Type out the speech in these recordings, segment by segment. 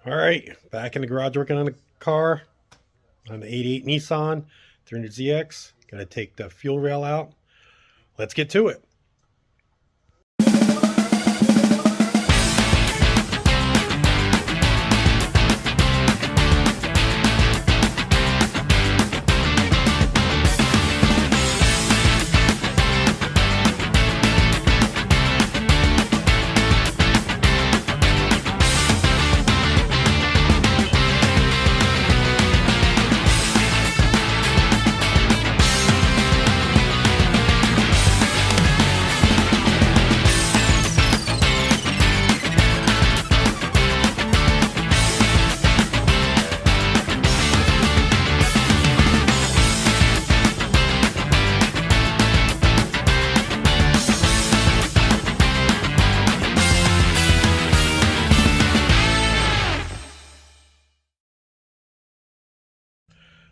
All right, back in the garage working on the car on the 88 Nissan 300ZX. Gonna take the fuel rail out. Let's get to it.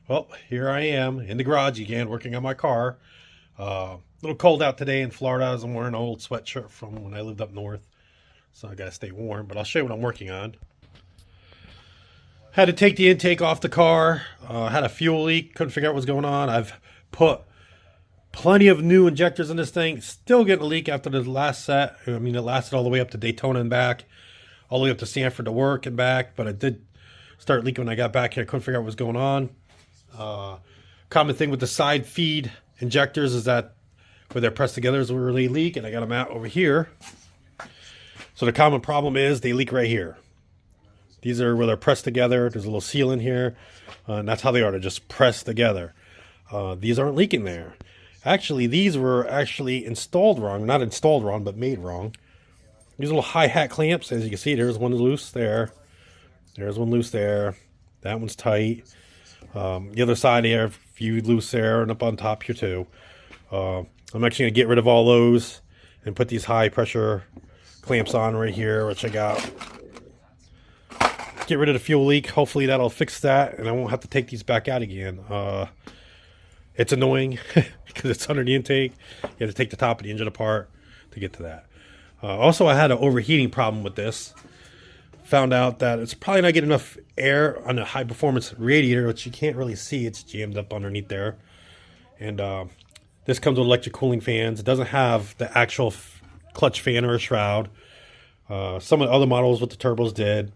Well, here I am in the garage again working on my car. A little cold out today in Florida. I'm wearing an old sweatshirt from when I lived up north, so I gotta stay warm. But I'll show you what I'm working on. Had to take the intake off the car. Had a fuel leak. Couldn't figure out what's going on. I've put plenty of new injectors in this thing. Still getting a leak after the last set. I mean, it lasted all the way up to Daytona and back, all the way up to Sanford to work and back. But it did start leaking when I got back here. I couldn't figure out what was going on. Common thing with the side feed injectors is that where they're pressed together is where they leak, and I got them out over here. So the common problem is they leak right here. These are where they're pressed together. There's a little seal in here, and that's how they are. They're just pressed together. These aren't leaking there. Actually, these were actually installed wrong. Not installed wrong, but made wrong. These little hi-hat clamps, as you can see, there's one loose there. There's one loose there. That one's tight. The other side here, a few loose there, and up on top here too. I'm actually going to get rid of all those and put these high pressure clamps on right here, which I got. Get rid of the fuel leak. Hopefully that'll fix that, and I won't have to take these back out again. It's annoying because it's under the intake. You have to take the top of the engine apart to get to that. Also, I had an overheating problem with this. Found out that it's probably not getting enough air on a high performance radiator, which you can't really see. It's jammed up underneath there. And this comes with electric cooling fans. It doesn't have the actual clutch fan or a shroud. Some of the other models with the turbos did.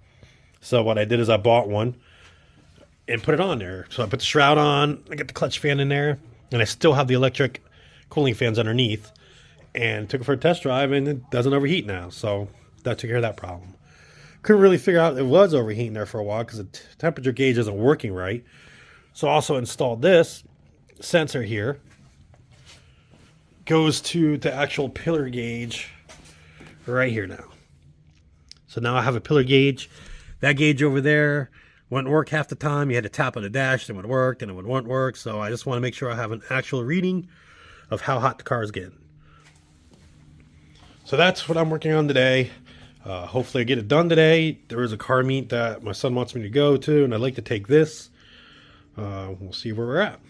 So what I did is I bought one and put it on there. So I put the shroud on, I got the clutch fan in there, and I still have the electric cooling fans underneath. And took it for a test drive, and it doesn't overheat now. So that took care of that problem. Couldn't really figure out it was overheating there for a while because the temperature gauge isn't working right. So I also installed this sensor here. Goes to the actual pillar gauge right here now. So now I have a pillar gauge. That gauge over there wouldn't work half the time. You had to tap on the dash, then it would work, then it wouldn't work. So I just want to make sure I have an actual reading of how hot the car is getting. So that's what I'm working on today. Hopefully I get it done today. There is a car meet that my son wants me to go to, and I'd like to take this. We'll see where we're at.